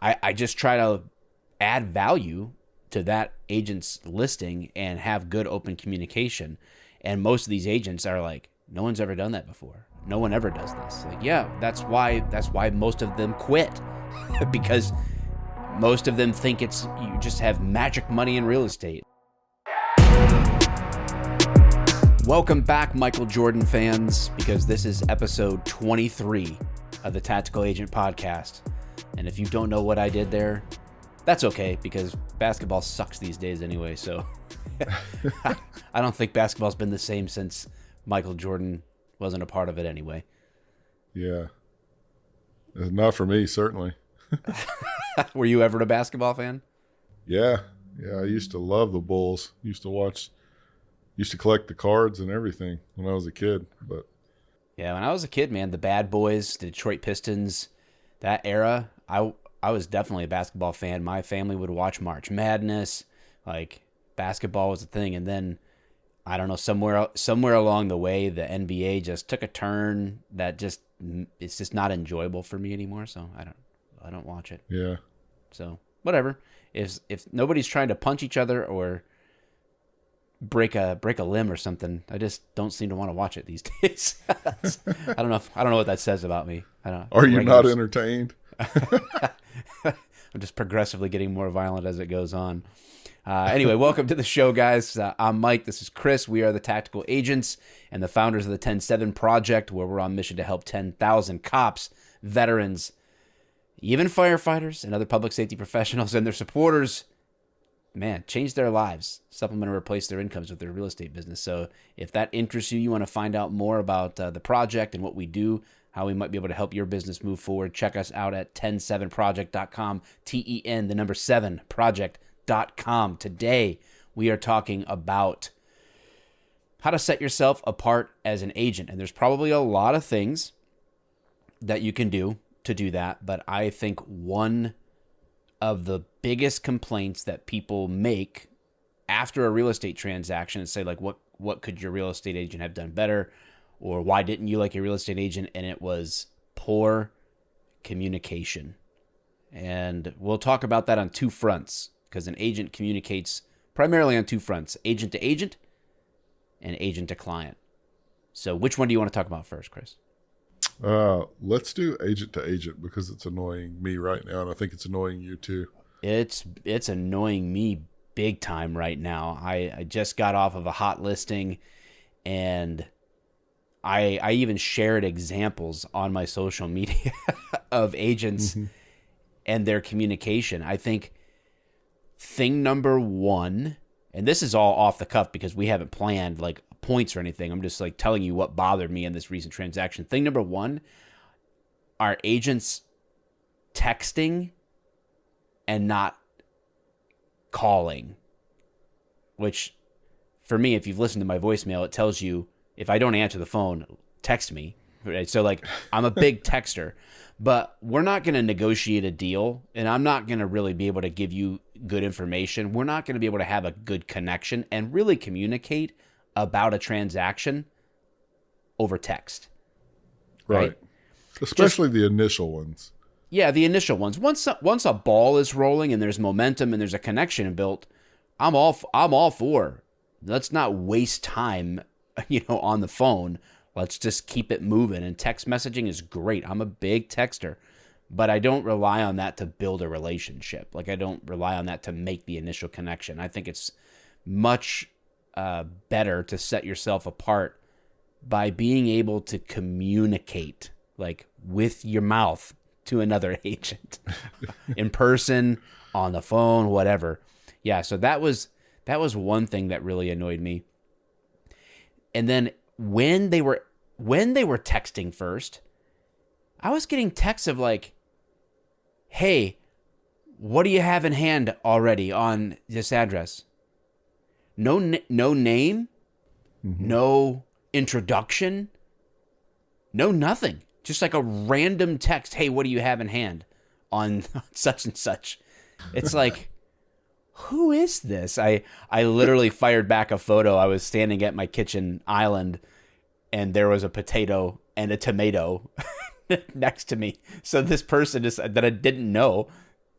I just try to add value to that agent's listing and have good open communication. And most of these agents are like, no one's ever done that before. No one ever does this. Like, yeah, that's why most of them quit because most of them think it's you just have magic money in real estate. Welcome back, Michael Jordan fans, because this is episode 23 of the Tactical Agent Podcast. And if you don't know what I did there, that's okay, because basketball sucks these days anyway. So I don't think basketball's been the same since Michael Jordan wasn't a part of it anyway. Yeah. Not for me, certainly. Were you ever a basketball fan? Yeah. I used to love the Bulls. Used to collect the cards and everything when I was a kid. But yeah, when I was a kid, man, the Bad Boys, the Detroit Pistons, that era, I was definitely a basketball fan. My family would watch March Madness. Like, basketball was a thing. And then, I don't know, somewhere along the way, the NBA just took a turn that it's just not enjoyable for me anymore. So I don't watch it. Yeah. So whatever. If nobody's trying to punch each other or break a limb or something, I just don't seem to want to watch it these days. I don't know what that says about me. I don't know. Are you not entertained? I'm just progressively getting more violent as it goes on. Anyway, welcome to the show, guys. I'm Mike. This is Chris. We are the Tactical Agents and the founders of the 10-7 Project, where we're on mission to help 10,000 cops, veterans, even firefighters and other public safety professionals and their supporters, change their lives, supplement or replace their incomes with their real estate business. So if that interests you, you want to find out more about the project and what we do, how we might be able to help your business move forward, check us out at 107project.com, 7project.com. Today, we are talking about how to set yourself apart as an agent. And there's probably a lot of things that you can do to do that, but I think one of the biggest complaints that people make after a real estate transaction and say, like, what could your real estate agent have done better? Or why didn't you like your real estate agent? And it was poor communication. And we'll talk about that on two fronts, because an agent communicates primarily on two fronts: agent to agent and agent to client. So which one do you want to talk about first, Chris? Let's do agent to agent, because it's annoying me right now, and I think it's annoying you too. It's annoying me big time right now. I just got off of a hot listing, and I even shared examples on my social media of agents and their communication. I think thing number one, and this is all off the cuff because we haven't planned like points or anything. I'm just like telling you what bothered me in this recent transaction. Thing number one, are agents texting and not calling, which for me, if you've listened to my voicemail, it tells you if I don't answer the phone, text me. Right? So like, I'm a big texter, but we're not going to negotiate a deal, and I'm not going to really be able to give you good information. We're not going to be able to have a good connection and really communicate about a transaction over text. Right. Especially the initial ones. Yeah, the initial ones. Once a ball is rolling and there's momentum and there's a connection built, I'm all for. Let's not waste time, on the phone. Let's just keep it moving. And text messaging is great. I'm a big texter, but I don't rely on that to build a relationship. Like, I don't rely on that to make the initial connection. I think it's much better to set yourself apart by being able to communicate, like, with your mouth to another agent in person, on the phone, whatever. Yeah. So that was one thing that really annoyed me. And then when they were texting first, I was getting texts of like, hey, what do you have in hand already on this address? No name, no introduction, no nothing. Just like a random text. Hey, what do you have in hand on such and such? It's like, who is this? I literally fired back a photo. I was standing at my kitchen island, and there was a potato and a tomato next to me. So this person that I didn't know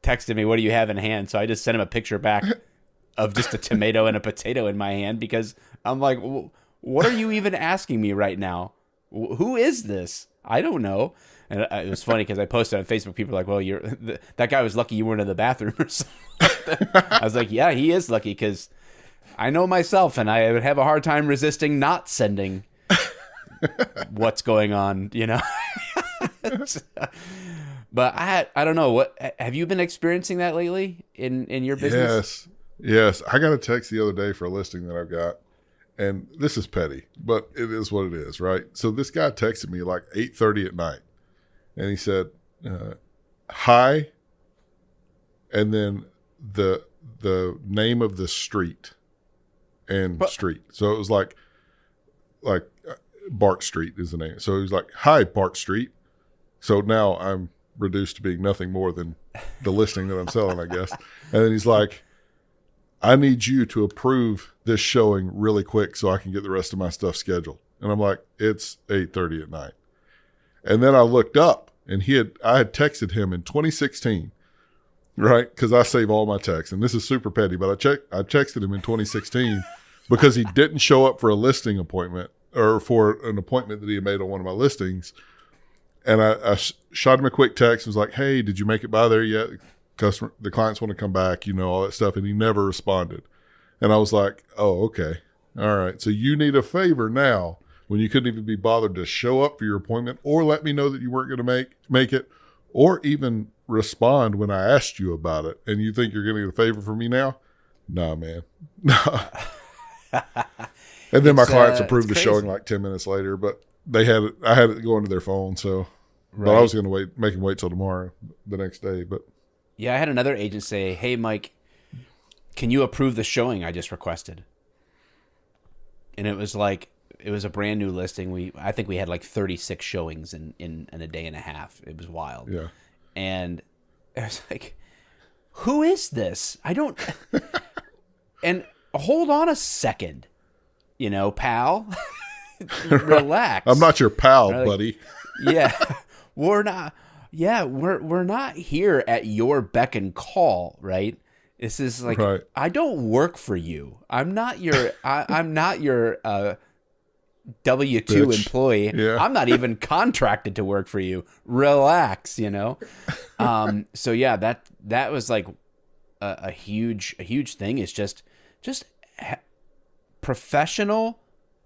texted me, "What do you have in hand?" So I just sent him a picture back of just a tomato and a potato in my hand because I'm like, what are you even asking me right now? Who is this? I don't know. And it was funny because I posted on Facebook. People were like, well, that guy was lucky you weren't in the bathroom or something. I was like, yeah, he is lucky because I know myself and I would have a hard time resisting not sending what's going on, you know? But I don't know. What have you been experiencing that lately in your business? Yes. I got a text the other day for a listing that I've got. And this is petty, but it is what it is, right? So this guy texted me like 8:30 at night. And he said, hi, and then the name of the street and street. So it was like Bart Street is the name. So he was like, hi, Bart Street. So now I'm reduced to being nothing more than the listing that I'm selling, I guess. And then he's like, I need you to approve this showing really quick so I can get the rest of my stuff scheduled. And I'm like, it's 8:30 at night. And then I looked up and I had texted him in 2016, right? Because I save all my texts. And this is super petty, but I texted him in 2016 because he didn't show up for a listing appointment or for an appointment that he had made on one of my listings. And I shot him a quick text and was like, hey, did you make it by there yet? The clients want to come back, all that stuff. And he never responded. And I was like, oh, okay. All right. So you need a favor now when you couldn't even be bothered to show up for your appointment or let me know that you weren't going to make it or even respond when I asked you about it. And you think you're going to get a favor from me now? Nah, man. And then my clients approved the showing like 10 minutes later, but I had it going to their phone. So, right. But I was going to make him wait till tomorrow, the next day. But yeah, I had another agent say, hey, Mike, can you approve the showing I just requested? And it was a brand new listing. I think we had like 36 showings in a day and a half. It was wild. Yeah. And I was like, who is this? I don't. And hold on a second, pal. Relax. I'm not your pal, buddy. Yeah. We're not. Yeah, we're not here at your beck and call, right? This is like, right. I don't work for you. I'm not your I'm not your W-2 employee. Yeah. I'm not even contracted to work for you. Relax, So yeah, that was like a huge thing. Is just professional,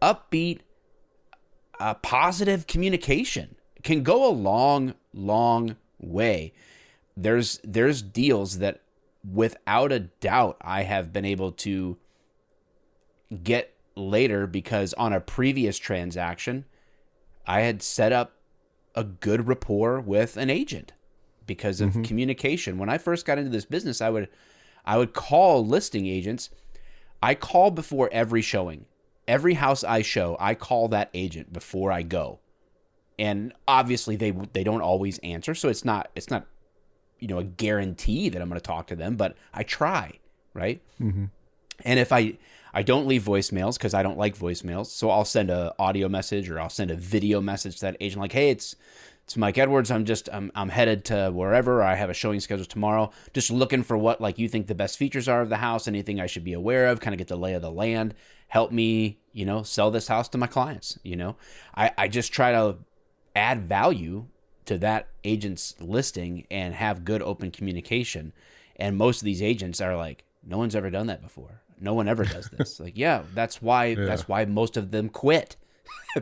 upbeat, positive communication can go a long way. There's deals that without a doubt I have been able to get later because on a previous transaction I had set up a good rapport with an agent because of communication. When I first got into this business, I would call listing agents. I call before every showing. Every house I show, I call that agent before I go. And obviously they don't always answer, so it's not a guarantee that I'm going to talk to them, but I try, right? Mm-hmm. And if I don't leave voicemails because I don't like voicemails, so I'll send a audio message or I'll send a video message to that agent like, hey, it's Mike Edwards. I'm headed to wherever. Or I have a showing scheduled tomorrow. Just looking for what like you think the best features are of the house, anything I should be aware of, kind of get the lay of the land, help me, sell this house to my clients. I just try to add value to that agent's listing and have good open communication. And most of these agents are like, no one's ever done that before. No one ever does this. Like, yeah, that's why most of them quit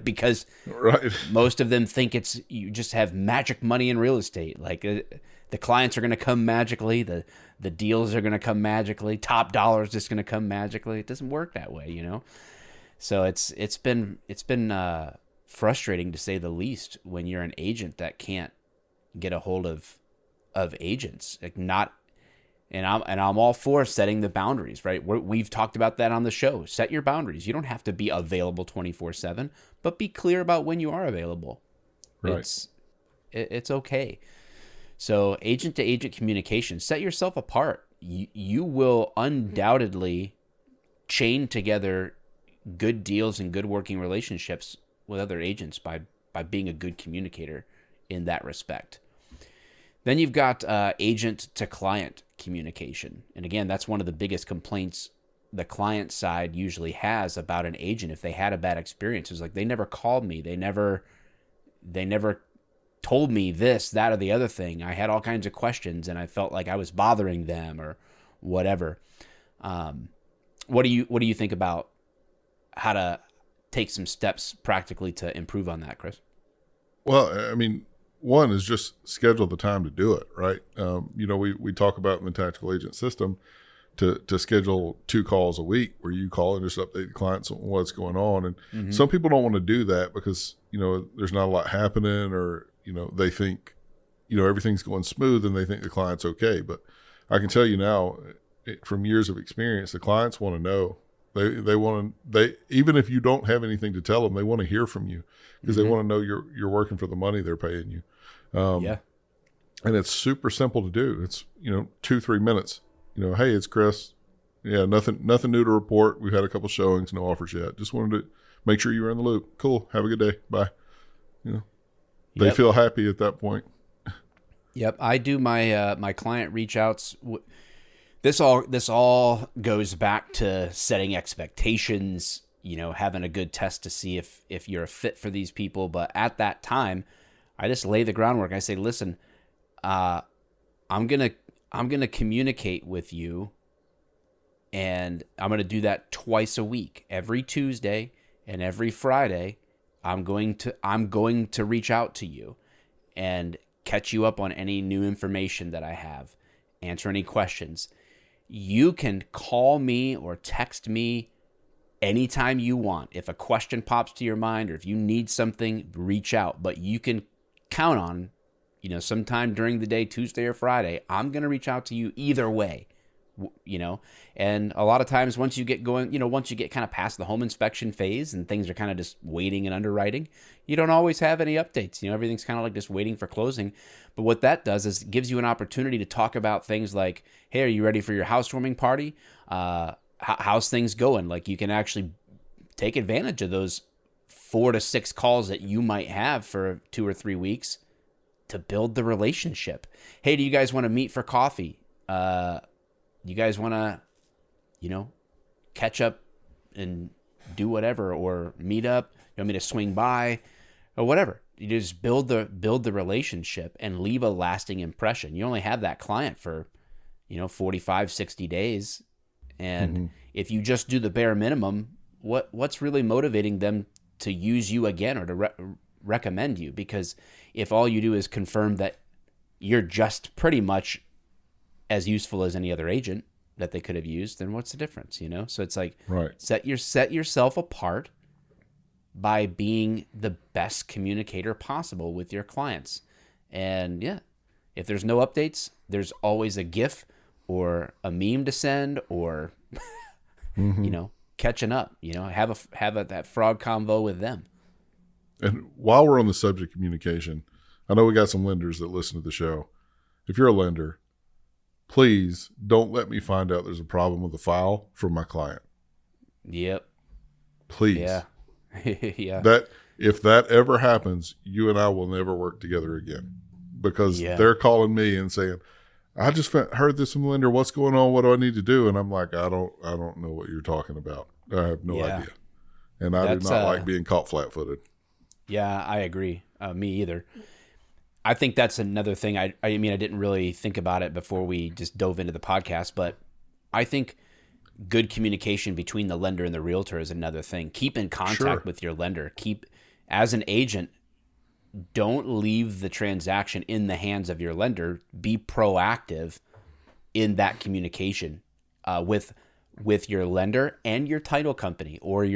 because right. Most of them think you just have magic money in real estate. Like the clients are going to come magically. The deals are going to come magically. Top dollar is just going to come magically. It doesn't work that way, So it's been frustrating to say the least when you're an agent that can't get a hold of agents. Like and I'm all for setting the boundaries, right? We've talked about that on the show. Set your boundaries. You don't have to be available 24/7, but be clear about when you are available. Right. It's okay. So agent to agent communication, set yourself apart. You will undoubtedly chain together good deals and good working relationships with other agents by being a good communicator in that respect. Then you've got agent to client communication. And again, that's one of the biggest complaints the client side usually has about an agent if they had a bad experience. It's like, they never called me. They never told me this, that, or the other thing. I had all kinds of questions and I felt like I was bothering them or whatever. What do you think about how to take some steps practically to improve on that, Chris? Well, I mean, one is just schedule the time to do it, right? We talk about in the tactical agent system to schedule 2 calls a week where you call and just update the clients on what's going on. And some people don't want to do that because, there's not a lot happening, or, they think, everything's going smooth and they think the client's okay. But I can tell you now, from years of experience, the clients want to know. They even if you don't have anything to tell them, they want to hear from you because they want to know you're working for the money they're paying you. And it's super simple to do. It's 2-3 minutes. Hey, it's Chris. Yeah, nothing new to report. We've had a couple showings, no offers yet. Just wanted to make sure you were in the loop. Cool. Have a good day. Bye. They feel happy at that point. Yep, I do my my client reach outs. This all goes back to setting expectations, having a good test to see if you're a fit for these people. But at that time, I just lay the groundwork. I say, listen, I'm gonna communicate with you, and I'm gonna do that twice a week, every Tuesday and every Friday. I'm going to reach out to you and catch you up on any new information that I have, answer any questions. You can call me or text me anytime you want. If a question pops to your mind or if you need something, reach out. But you can count on, sometime during the day, Tuesday or Friday, I'm going to reach out to you either way, And a lot of times once you get going, once you get kind of past the home inspection phase and things are kind of just waiting and underwriting, you don't always have any updates. Everything's kind of like just waiting for closing. But what that does is it gives you an opportunity to talk about things like, hey, are you ready for your housewarming party? How's things going? Like, you can actually take advantage of those 4 to 6 calls that you might have for 2 or 3 weeks to build the relationship. Hey, do you guys want to meet for coffee? You guys want to, catch up and do whatever, or meet up? You want me to swing by, or whatever? You just build the relationship and leave a lasting impression. You only have that client for, 45, 60 days. And if you just do the bare minimum, what's really motivating them to use you again or to recommend you? Because if all you do is confirm that you're just pretty much as useful as any other agent that they could have used, then what's the difference, So it's like, right. Set yourself apart by being the best communicator possible with your clients. And if there's no updates, there's always a GIF or a meme to send, or catching up, have that frog convo with them. And while we're on the subject of communication, I know we got some lenders that listen to the show. If you're a lender, please don't let me find out there's a problem with the file from my client. Yep. Please. Yeah. Yeah. That if that ever happens, you and I will never work together again, because they're calling me and saying, I just heard this from the lender. What's going on? What do I need to do? And I'm like, I don't know what you're talking about. I have no idea. And I do not like being caught flat-footed. Yeah, I agree. Me either. I think that's another thing. I mean, I didn't really think about it before we just dove into the podcast, but I think good communication between the lender and the realtor is another thing. Keep in contact with your lender. As an agent, don't leave the transaction in the hands of your lender. Be proactive in that communication with your lender and your title company, or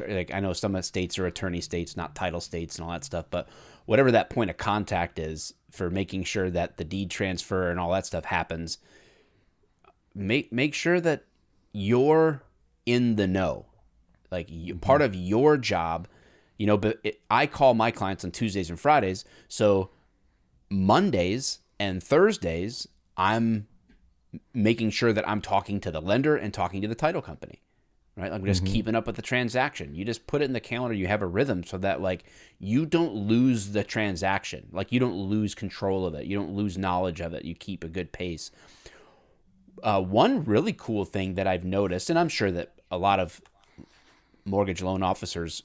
like, I know some states are attorney states, not title states and all that stuff, but whatever that point of contact is for making sure that the deed transfer and all that stuff happens, make sure that you're in the know. Like, part of your job, but I call my clients on Tuesdays and Fridays. So Mondays and Thursdays, I'm making sure that I'm talking to the lender and talking to the title company, right? Like just keeping up with the transaction. You just put it in the calendar. You have a rhythm so that like you don't lose the transaction. Like you don't lose control of it. You don't lose knowledge of it. You keep a good pace. One really cool thing that I've noticed, and I'm sure that a lot of mortgage loan officers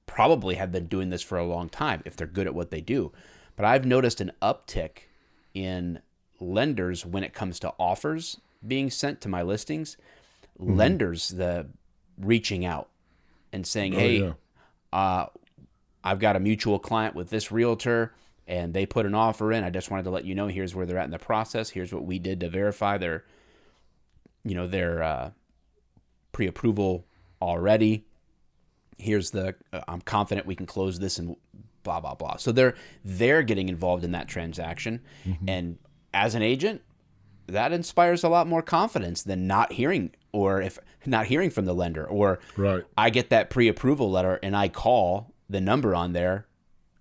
probably have been doing this for a long time if they're good at what they do. But I've noticed an uptick in lenders when it comes to offers being sent to my listings. Lenders, the reaching out and saying, hey, I've got a mutual client with this realtor and they put an offer in. I just wanted to let you know, here's where they're at in the process. Here's what we did to verify their pre-approval already. Here's I'm confident we can close this and blah, blah, blah. So they're getting involved in that transaction. And as an agent, that inspires a lot more confidence than not hearing, or if not hearing from the lender, or I get that pre-approval letter and I call the number on there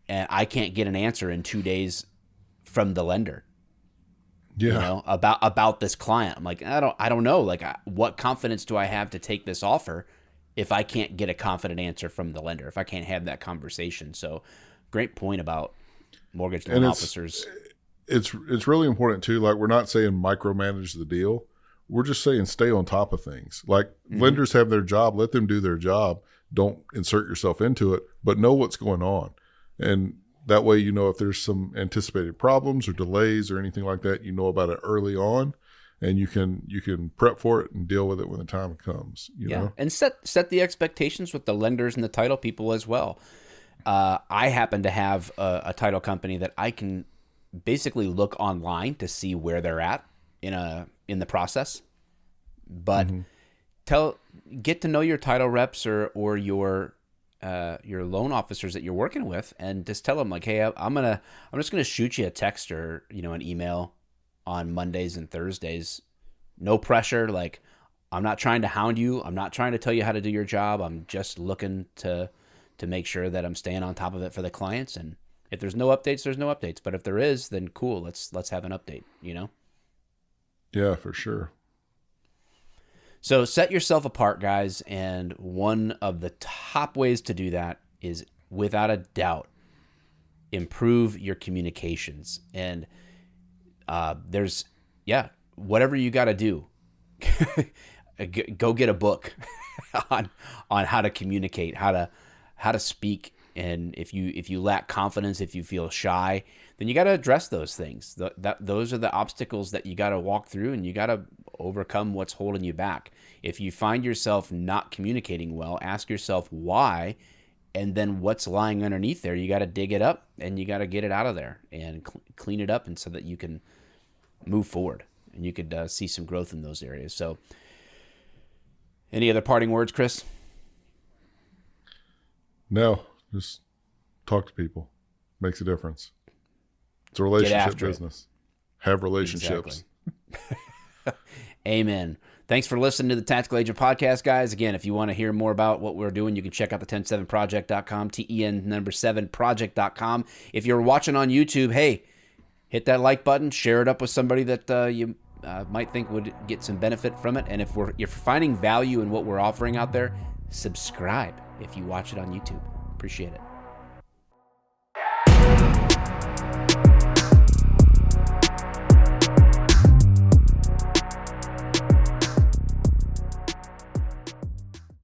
and I can't get an answer in 2 days from the lender. Yeah. You know, about this client. I'm like, I don't know. Like, what confidence do I have to take this offer if I can't get a confident answer from the lender, if I can't have that conversation? So great point about mortgage loan officers. It's really important too. Like, we're not saying micromanage the deal. We're just saying stay on top of things. Like, lenders have their job, let them do their job. Don't insert yourself into it, but know what's going on. And that way, you know, if there's some anticipated problems or delays or anything like that, you know about it early on, and you can prep for it and deal with it when the time comes. You know? And set the expectations with the lenders and the title people as well. I happen to have a title company that I can basically look online to see where they're at in the process, but get to know your title reps or your loan officers that you're working with, and just tell them like, hey, I'm just gonna shoot you a text or an email on Mondays and Thursdays. No pressure. Like, I'm not trying to hound you. I'm not trying to tell you how to do your job. I'm just looking to make sure that I'm staying on top of it for the clients. And if there's no updates, there's no updates. But if there is, then cool. Let's have an update. Yeah, for sure. So set yourself apart, guys. And one of the top ways to do that is, without a doubt, improve your communications. And whatever you got to do, go get a book on how to communicate, how to speak. And if you lack confidence, if you feel shy, then you got to address those things. Those are the obstacles that you got to walk through, and you got to overcome what's holding you back. If you find yourself not communicating well, ask yourself why, and then what's lying underneath there. You got to dig it up, and you got to get it out of there and clean it up, and so that you can move forward and you could see some growth in those areas. So, any other parting words, Chris? No, just talk to people. Makes a difference. It's a relationship business. Have relationships. Exactly. Amen. Thanks for listening to the Tactical Agent Podcast, guys. Again, if you want to hear more about what we're doing, you can check out the 107project.com, TEN7project.com. If you're watching on YouTube, hey, hit that like button, share it up with somebody that you might think would get some benefit from it. And if you're finding value in what we're offering out there, subscribe if you watch it on YouTube. Appreciate it.